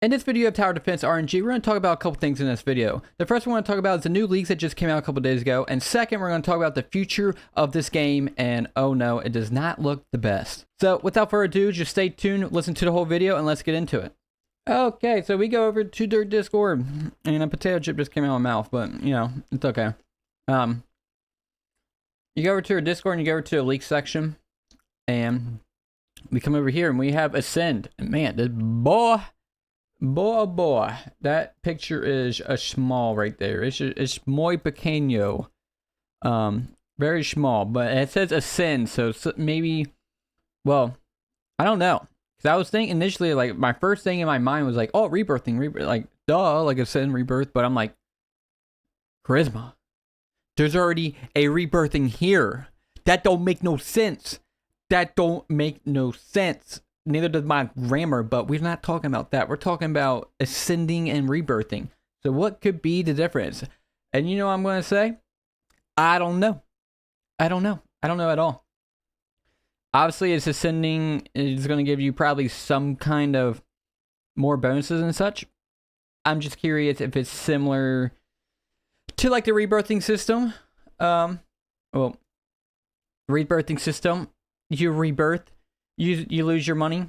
In this video of Tower Defense RNG, we're going to talk about a couple things in this video. The first one we're going to talk about is the new leaks that just came out a couple days ago. And second, we're going to talk about the future of this game. And oh no, it does not look the best. So without further ado, just stay tuned, listen to the whole video, and let's get into it. Okay, so we go over to their Discord. And a potato chip just came out of my mouth, but you know, it's okay. You go over to our Discord and you go over to the leaks section. And we come over here and we have Ascend. And man, this boy, that picture is a small right there. It's muy pequeño. Very small, but it says Ascend, so maybe, well, I don't know. Because I was thinking initially, like, my first thing in my mind was like, oh, rebirth, like, duh, like Ascend, rebirth, but I'm like, charisma. There's already a rebirthing here. That don't make no sense. That don't make no sense. Neither does my grammar, but we're not talking about that. We're talking about ascending and rebirthing. So what could be the difference? And you know what I'm going to say? I don't know. I don't know at all. Obviously, it's ascending is going to give you probably some kind of more bonuses and such. I'm just curious if it's similar to like the rebirthing system. Well, rebirthing system, you rebirth. You lose your money,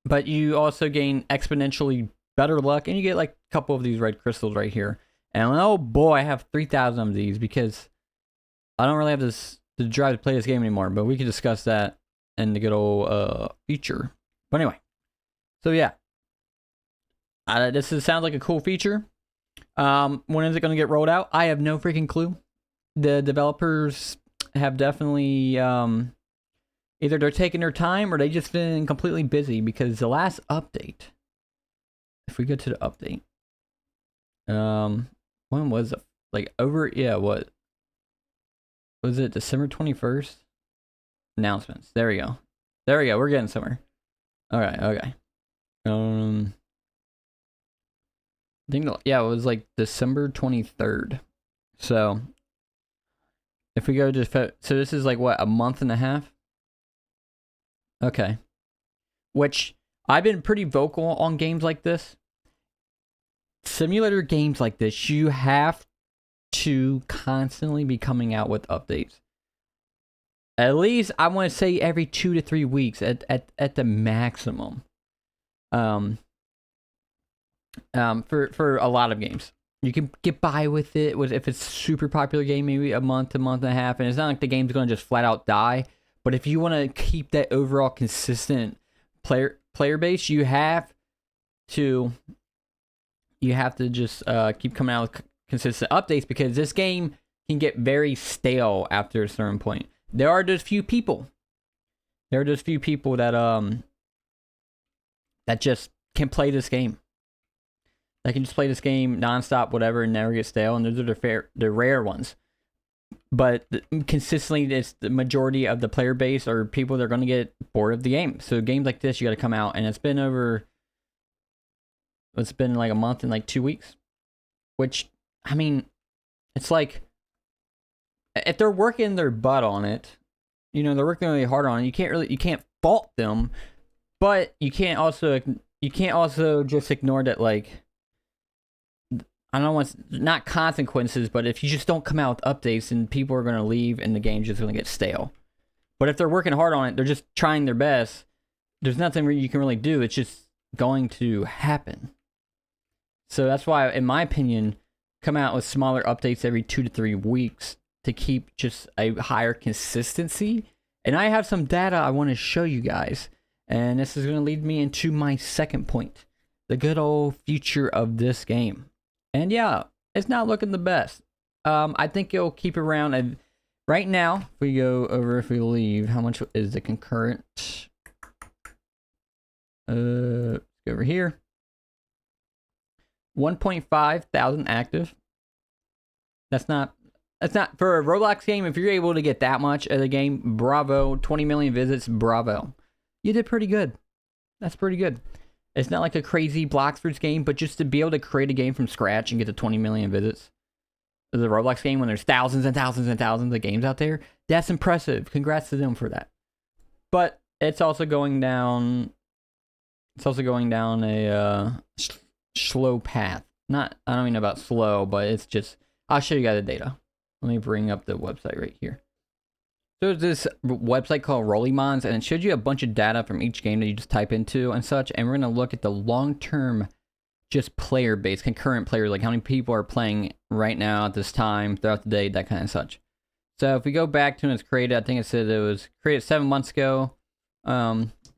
but you also gain exponentially better luck, and you get like a couple of these red crystals right here. And oh boy, I have 3,000 of these because I don't really have the drive to play this game anymore, but we can discuss that in the good old future. But anyway, so yeah, sounds like a cool feature. When is it going to get rolled out? I have no freaking clue. The developers have definitely either they're taking their time or they just been completely busy, because the last update, if we go to the update, when was it? Like over, yeah, what? Was it December 21st? Announcements. There we go. There we go. We're getting somewhere. Alright, okay. I think, yeah, it was like December 23rd. So, if we go to, so this is like what, a month and a half? Okay. Which, I've been pretty vocal on games like this. Simulator games like this, you have to constantly be coming out with updates. At least, I want to say every 2 to 3 weeks at the maximum. For a lot of games. You can get by with it if it's a super popular game, maybe a month and a half, and it's not like the game's going to just flat out die. But if you want to keep that overall consistent player base, you have to just keep coming out with consistent updates, because this game can get very stale after a certain point. There are just few people. There are just few people that that just can play this game. They can just play this game nonstop, whatever, and never get stale. And those are the rare ones. But consistently, it's the majority of the player base are people that are going to get bored of the game. So games like this, you got to come out, and it's been like a month and like 2 weeks. Which, I mean, it's like, if they're working their butt on it, you know, they're working really hard on it. You can't fault them, but you can't also just ignore that, like, I don't know what's not consequences, but if you just don't come out with updates, and people are going to leave and the game's just going to get stale. But if they're working hard on it, they're just trying their best, there's nothing you can really do. It's just going to happen. So that's why, in my opinion, come out with smaller updates every 2 to 3 weeks to keep just a higher consistency. And I have some data I want to show you guys. And this is going to lead me into my second point. The good old future of this game. And yeah, it's not looking the best. I think it'll keep around. Right now, if we go over, if we leave, how much is the concurrent? Let's go over here. 1.5 thousand active. That's not for a Roblox game. If you're able to get that much of the game, bravo. 20 million visits, bravo. You did pretty good. That's pretty good. It's not like a crazy Bloxford's game, but just to be able to create a game from scratch and get to 20 million visits as a Roblox game when there's thousands and thousands and thousands of games out there, that's impressive. Congrats to them for that. But it's also going down It's also going down a slow path. I don't mean about slow, but it's just, I'll show you guys the data. Let me bring up the website right here. So there's this website called Rollymons, and it shows you a bunch of data from each game that you just type into and such, and we're going to look at the long-term just player base, concurrent players, like how many people are playing right now at this time, throughout the day, that kind of such. So if we go back to when it's created, I think it said it was created 7 months ago.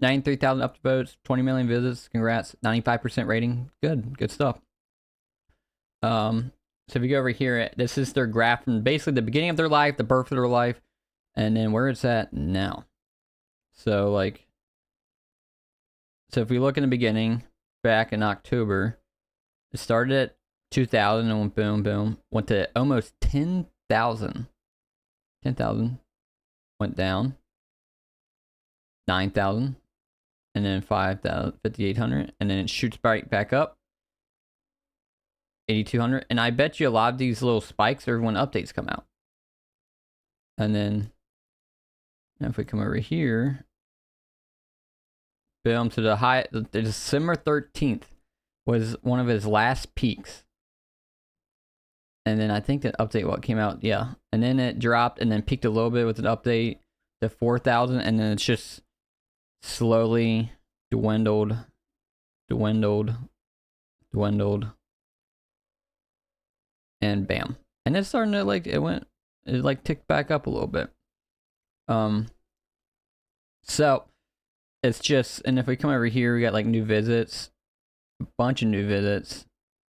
93,000 upvotes, 20 million visits. Congrats. 95% rating. Good stuff. So if you go over here, this is their graph from basically the beginning of their life, the birth of their life, and then where it's at now. So like, so if we look in the beginning, back in October, it started at 2,000 and went boom, boom, went to almost 10,000. 10,000, went down, 9,000, and then 5,000, 5,800, and then it shoots right back up, 8,200. And I bet you a lot of these little spikes are when updates come out. And then if we come over here, boom, to the high, December 13th was one of his last peaks. And then I think that update what came out, yeah. And then it dropped and then peaked a little bit with an update to 4,000, and then it's just slowly dwindled, and bam. And it's starting to like, it like ticked back up a little bit. So it's just, and if we come over here, we got like new visits, a bunch of new visits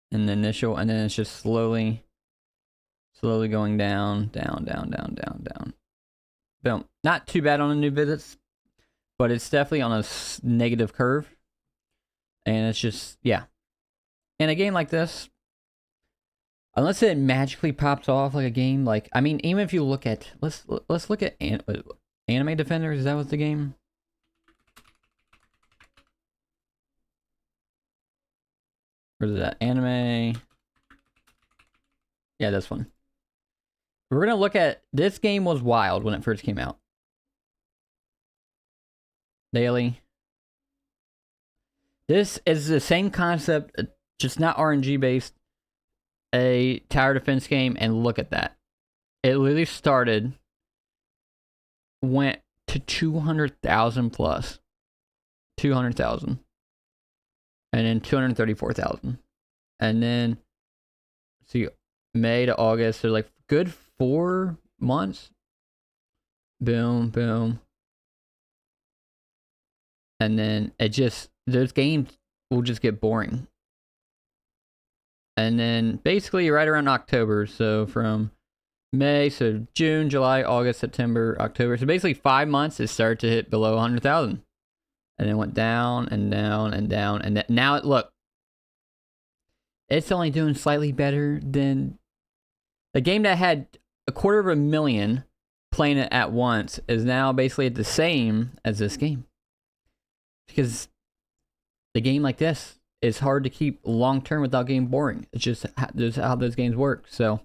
in the initial, and then it's just slowly going down. Boom. Not too bad on the new visits, but it's definitely on a negative curve. And it's just, yeah. In a game like this, unless it magically pops off like a game, like, I mean, even if you look at, let's look at Anime Defenders. Is that what's the game? Where is that? Anime. Yeah, this one. We're going to look at, this game was wild when it first came out. Daily. This is the same concept, just not RNG based. A tower defense game, and look at that. It literally started, went to 200,000 plus. 200,000. And then 234,000. And then, see, May to August, so like good 4 months. Boom, boom. And then it just, those games will just get boring. And then basically right around October, so from May, so June, July, August, September, October. So basically 5 months it started to hit below 100,000. And then went down and down and down. And now look, it's only doing slightly better than the game that had 250,000 playing it at once is now basically the same as this game. Because the game like this is hard to keep long term without getting boring. It's just how those games work. So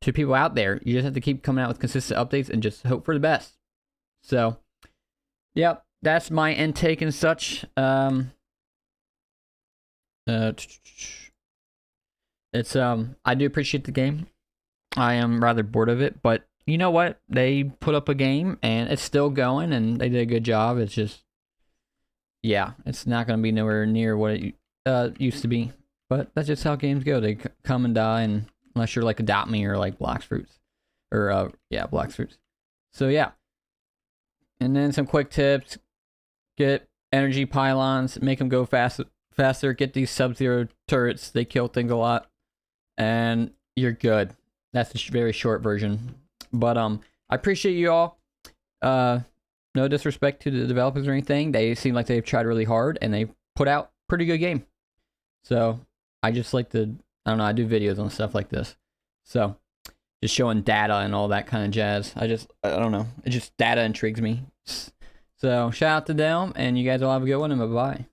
to people out there, you just have to keep coming out with consistent updates and just hope for the best. So, yep, that's my intake and such. It's I do appreciate the game. I am rather bored of it, but you know what? They put up a game and it's still going, and they did a good job. It's just, yeah, it's not going to be nowhere near what it used to be. But that's just how games go. They come and die, and unless you're like Adopt Me or like Black Fruits. Or, yeah, Black Fruits. So, yeah. And then some quick tips. Get energy pylons. Make them go faster. Get these Sub-Zero turrets. They kill things a lot. And you're good. That's the very short version. But I appreciate you all. No disrespect to the developers or anything. They seem like they've tried really hard, and they put out pretty good game. So I just like to, I don't know, I do videos on stuff like this. So just showing data and all that kind of jazz. I don't know. It just, data intrigues me. So shout out to them, and you guys all have a good one, and bye-bye.